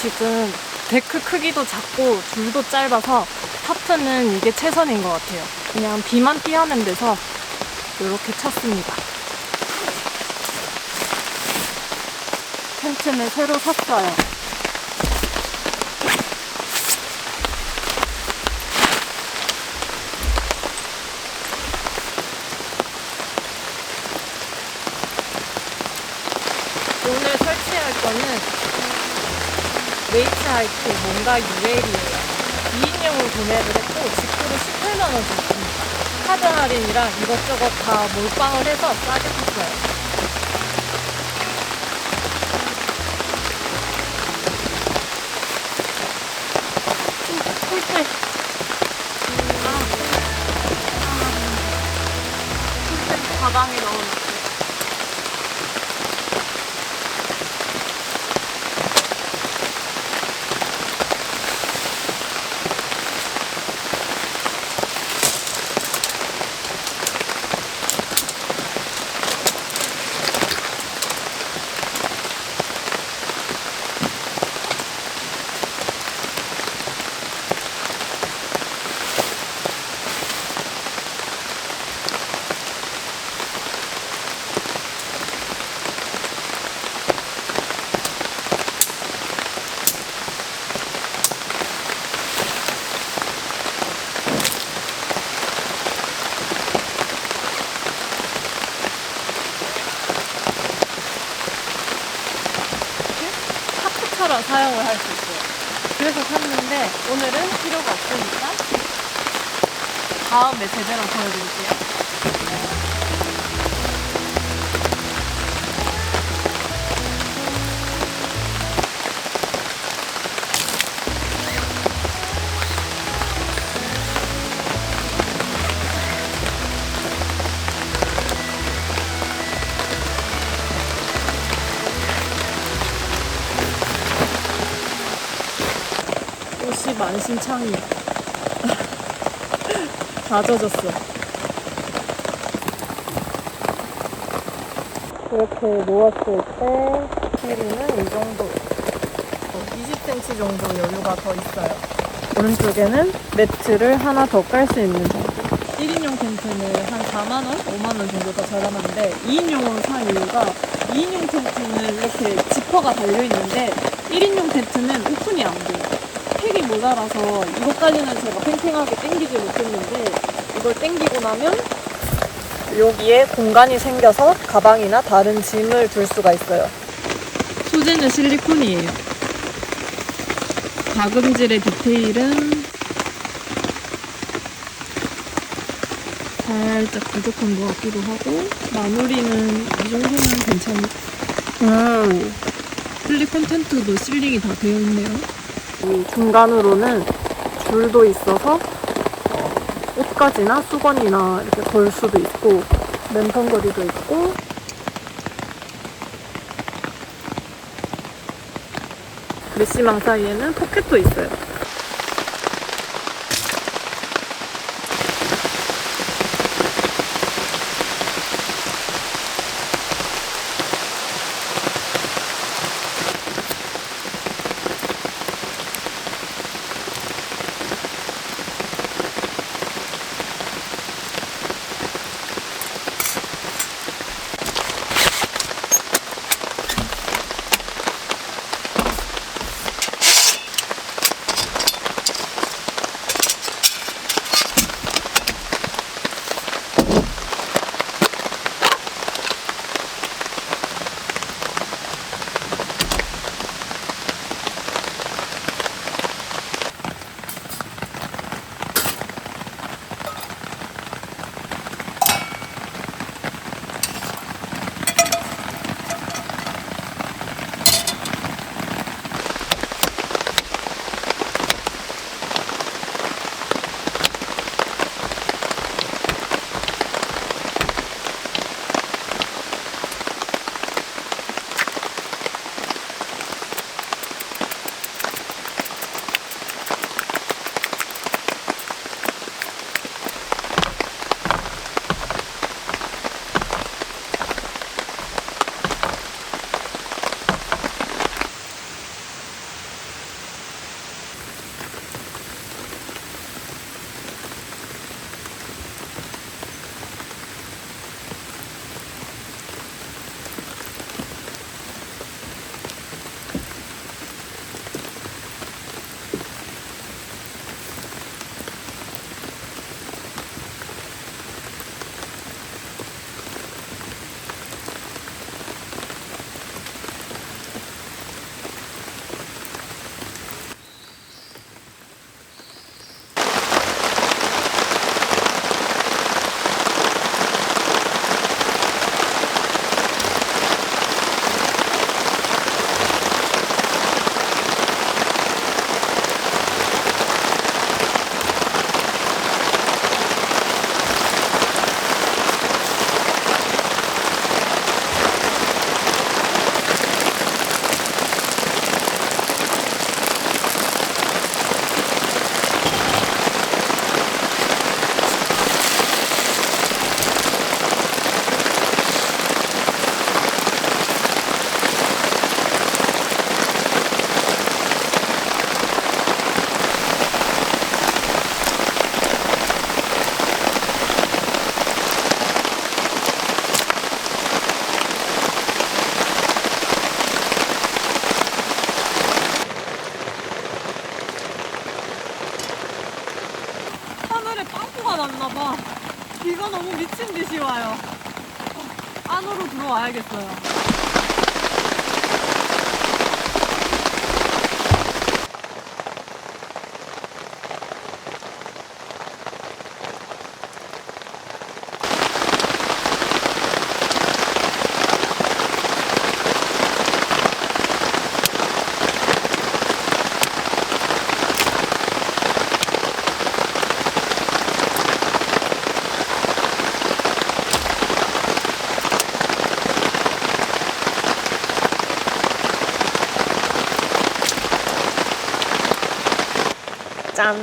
지금 데크 크기도 작고 줄도 짧아서 타프는 이게 최선인 것 같아요. 그냥 비만 피하는 데서 이렇게 쳤습니다. 텐트는 새로 샀어요. 오늘 설치할 거는 웨이트 하이트 몽가 UL이에요. 2인용으로 구매를 했고 직구로 18만원 줬습니다. 카드 할인이랑 이것저것 다 몰빵을 해서 싸게 샀어요. 꿀꿀. 꿀꿀 가방에 넣어놓고. 타프처럼 사용을 할 수 있어요. 그래서 샀는데 오늘은 필요가 없으니까 다음에 제대로 보여드릴게요. 옷이 만신창이야. 다 젖었어. 이렇게 놓았을 때 길이는 이 정도, 20cm 정도 여유가 더 있어요. 오른쪽에는 매트를 하나 더 깔 수 있는 정도. 1인용 텐트는 한 4만원, 5만원 정도 더 저렴한데 2인용으로 산 이유가 2인용 텐트는 이렇게 지퍼가 달려있는데 1인용 텐트는 오픈이 안 돼요. 팩이 모자라서 이것까지는 제가 팽팽하게 당기지 못했는데 이걸 당기고 나면 여기에 공간이 생겨서 가방이나 다른 짐을 둘 수가 있어요. 소재는 실리콘이에요. 가금질의 디테일은 살짝 부족한 것 같기도 하고 마무리는 이 정도면 괜찮아요. 실리콘 텐트도 실링이 다 되어 있네요. 이 중간으로는 줄도 있어서 옷가지나 수건이나 이렇게 걸 수도 있고 맨턴거리도 있고 메시망 사이에는 포켓도 있어요. 와야겠어요. 짠.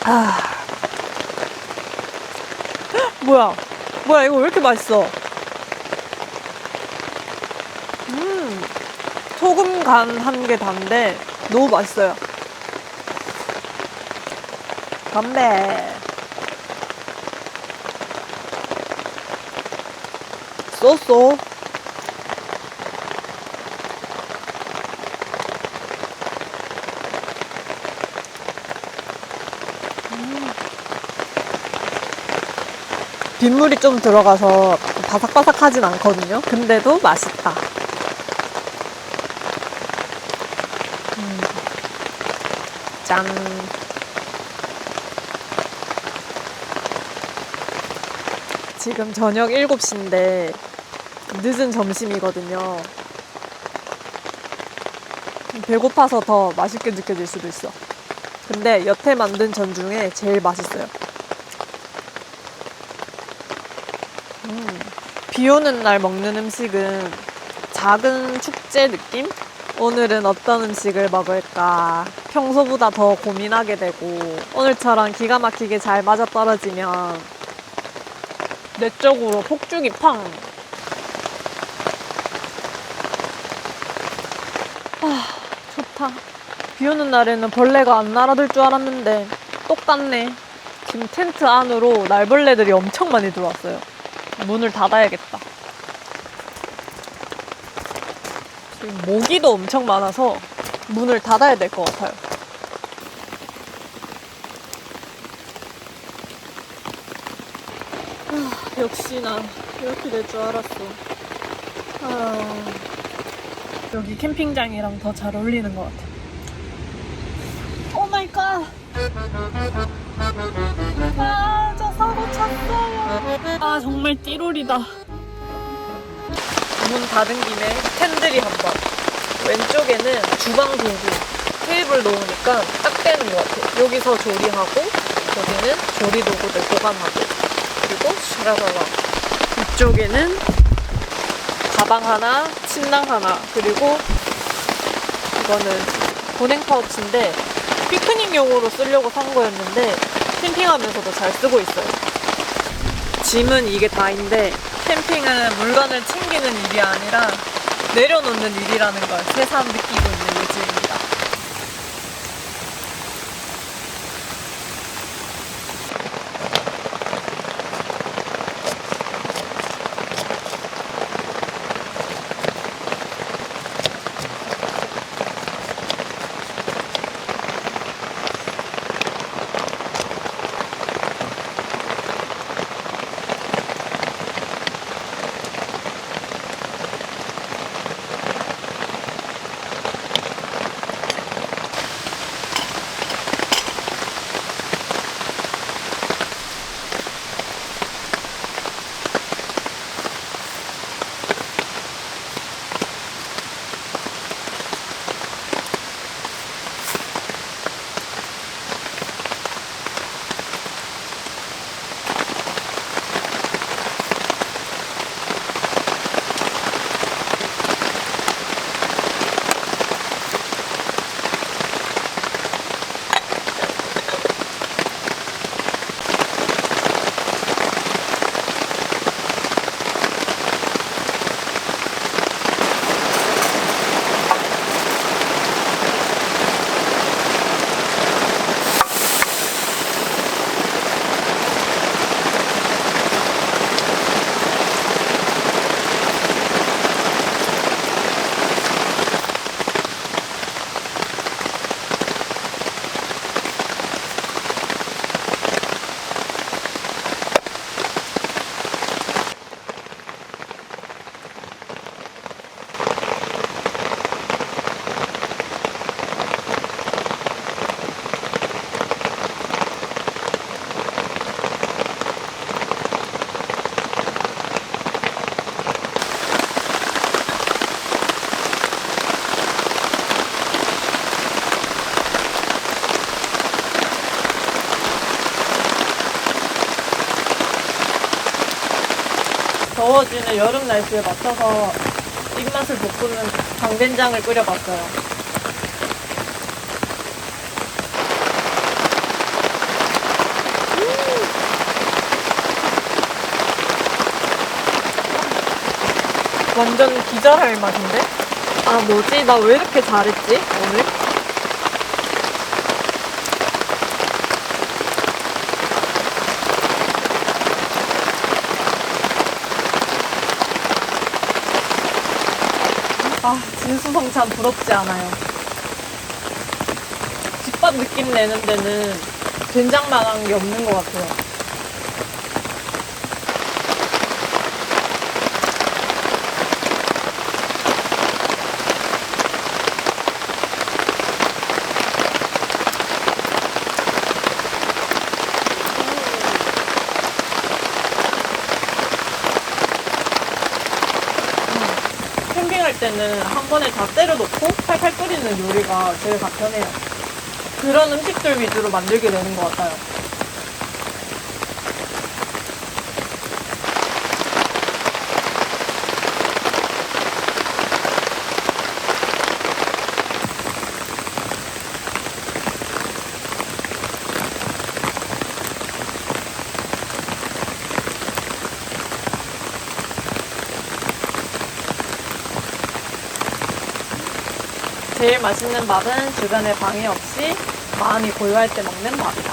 아. 뭐야? 뭐야, 이거 왜 이렇게 맛있어? 소금 간 한 개 단데 너무 맛있어요. 건배. 쏘쏘. 빗물이 좀 들어가서 바삭바삭하진 않거든요. 근데도 맛있다. 짠. 지금 저녁 7시인데 늦은 점심이거든요. 배고파서 더 맛있게 느껴질 수도 있어. 근데 여태 만든 전 중에 제일 맛있어요. 비 오는 날 먹는 음식은 작은 축제 느낌? 오늘은 어떤 음식을 먹을까? 평소보다 더 고민하게 되고, 오늘처럼 기가 막히게 잘 맞아떨어지면 내적으로 폭죽이 팡! 아, 좋다. 비 오는 날에는 벌레가 안 날아들 줄 알았는데 똑같네. 지금 텐트 안으로 날벌레들이 엄청 많이 들어왔어요. 문을 닫아야겠다. 지금 모기도 엄청 많아서 문을 닫아야 될 것 같아요. 역시나 이렇게 될 줄 알았어. 여기 캠핑장이랑 더 잘 어울리는 것 같아. 오 마이 갓! 저 사고 쳤어요. 정말 띠로리다. 문 닫은 김에 캔들이 한번. 왼쪽에는 주방 도구, 테이블 놓으니까 딱 되는 것 같아. 여기서 조리하고, 여기는 조리 도구들 보관하고, 그리고 샤라라라. 이쪽에는 가방 하나, 침낭 하나, 그리고 이거는 보냉 파우치인데 피크닉용으로 쓰려고 산 거였는데 캠핑하면서도 잘 쓰고 있어요. 짐은 이게 다인데 캠핑은 물건을 챙기는 일이 아니라 내려놓는 일이라는 걸 새삼 느끼고 있는 요즘입니다. 더워지는 여름 날씨에 맞춰서 입맛을 돋구는 강된장을 끓여봤어요. 완전 기절할 맛인데? 아, 뭐지? 나 왜 이렇게 잘했지, 오늘? 아, 진수성 참 부럽지 않아요. 집밥 느낌 내는 데는 된장만한 게 없는 것 같아요. 캠핑할 때는 한 번에 다 때려 넣고 팔팔 끓이는 요리가 제일 간편해요. 그런 음식들 위주로 만들게 되는 것 같아요. 제일 맛있는 밥은 주변에 방해 없이 마음이 고요할 때 먹는 밥이다.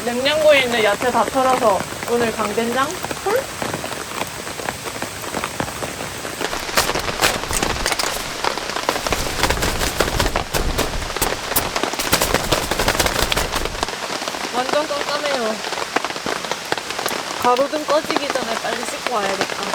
냉장고에 있는 야채 다 털어서 오늘 강된장 풀? 완전 깜깜해요. 가로등 꺼지기 전에 빨리 씻고 와야겠다.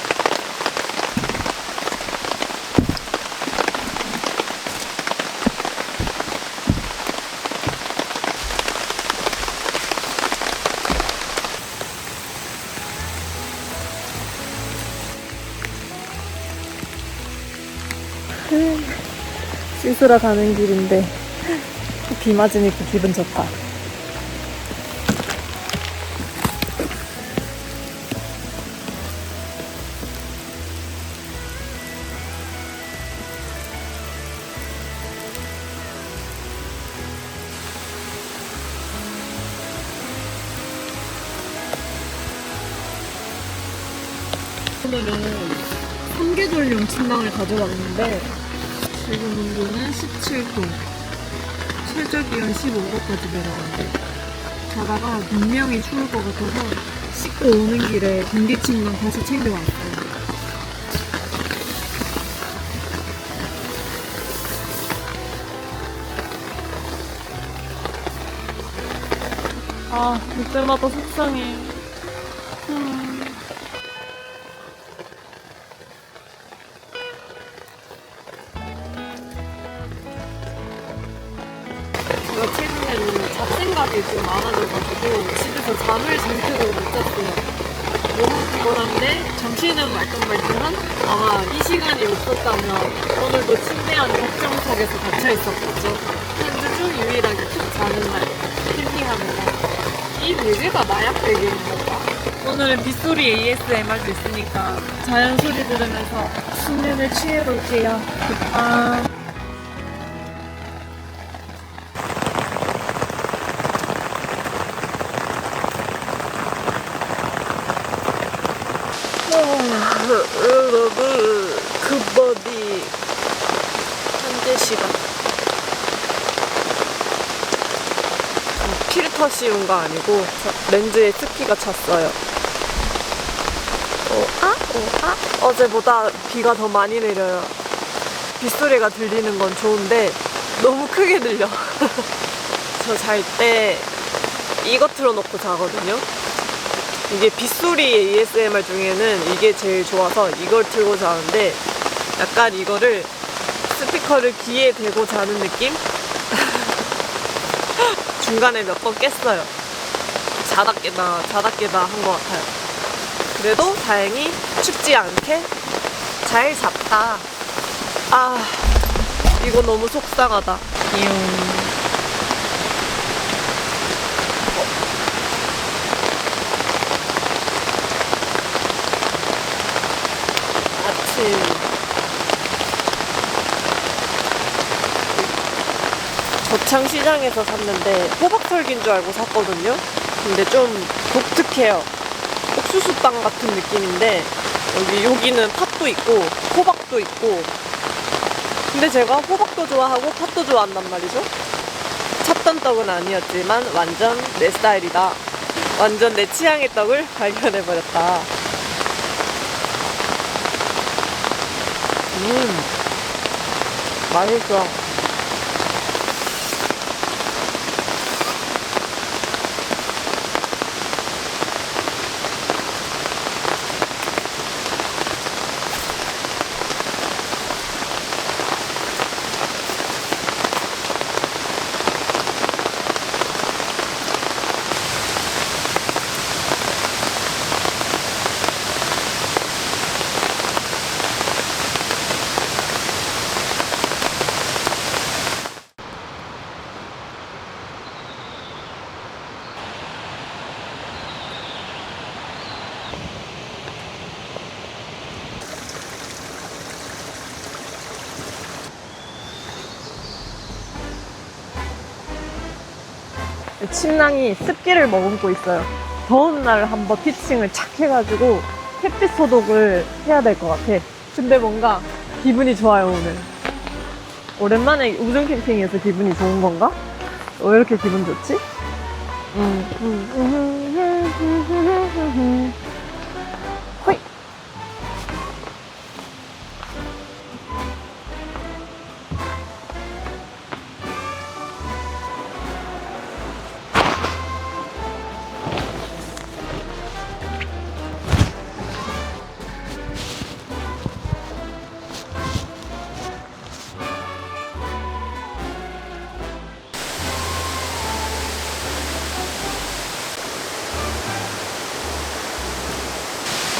씻으러 가는 길인데 비 맞으니까 기분 좋다. 오늘은 삼계절용 침낭을 가져왔는데 지금 온도는 17도, 최저기온 15도까지 내려간대. 자다가 분명히 추울 것 같아서 씻고 오는 길에 공기 침낭 다시 챙겨왔어요. 아, 그때마다 속상해. 제가 최근에는 잡생각이 좀 많아져가지고 집에서 잠을 제대로 못 잤어요. 너무 피곤한데 정신은 말똥말똥한 아마 이 시간이 없었다면 오늘도 침대 안 걱정석에서 갇혀있었겠죠. 한 주 중 유일하게 푹 자는 날, 캠핑하는 날. 이 베개가 마약 베개인 건가? 오늘은 빗소리 ASMR도 있으니까 자연 소리 들으면서 숙면을 취해볼게요. 아. 여러분, 굿버디 현재 시간 필터 씌운 거 아니고 렌즈에 습기가 찼어요. 어제보다 비가 더 많이 내려요. 빗소리가 들리는 건 좋은데 너무 크게 들려. 저 잘 때 이거 틀어놓고 자거든요. 이게 빗소리 ASMR 중에는 이게 제일 좋아서 이걸 틀고 자는데 약간 이거를 스피커를 귀에 대고 자는 느낌? 중간에 몇 번 깼어요. 자다 깨다 한 것 같아요. 그래도 다행히 춥지 않게 잘 잤다. 아, 이거 너무 속상하다. 아침. 고창시장에서 샀는데 호박털기인 줄 알고 샀거든요. 근데 좀 독특해요. 옥수수빵 같은 느낌인데 여기는 팥도 있고 호박도 있고. 근데 제가 호박도 좋아하고 팥도 좋아한단 말이죠. 찾던 떡은 아니었지만 완전 내 스타일이다. 완전 내 취향의 떡을 발견해버렸다. 맛있어. 침낭이 습기를 머금고 있어요. 더운 날 한번 피칭을 착 해가지고 햇빛 소독을 해야 될 것 같아. 근데 뭔가 기분이 좋아요, 오늘. 오랜만에 우중 캠핑에서 기분이 좋은 건가? 왜 이렇게 기분 좋지? 호이!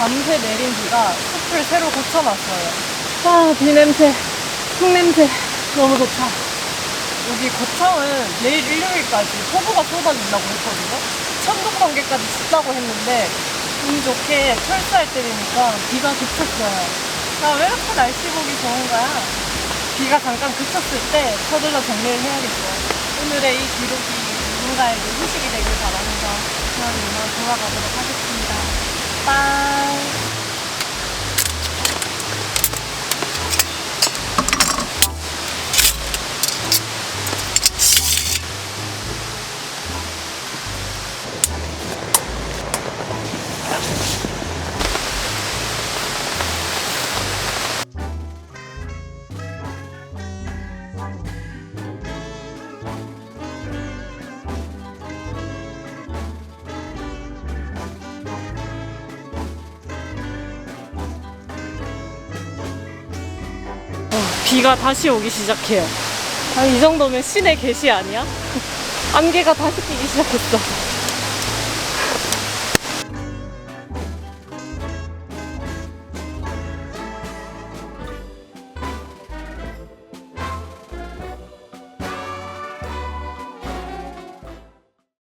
밤새 내린 비가 숲을 새로 고쳐놨어요. 아, 비 냄새, 흙 냄새 너무 좋다. 여기 고창은 내일 일요일까지 폭우가 쏟아진다고 했거든요. 천둥 번개까지 친다고 했는데 운 좋게 철수할 때니까 비가 그쳤어요. 아, 왜 이렇게 날씨 보기 좋은 거야? 비가 잠깐 그쳤을 때 서둘러 정리를 해야겠어요. 오늘의 이 기록이 누군가에게 휴식이 되길 바라면서 저는 이만 돌아가도록 하겠습니다. 빠이. 비가 다시 오기 시작해요. 이 정도면 신의 계시 아니야? 안개가 다시 끼기 시작했어.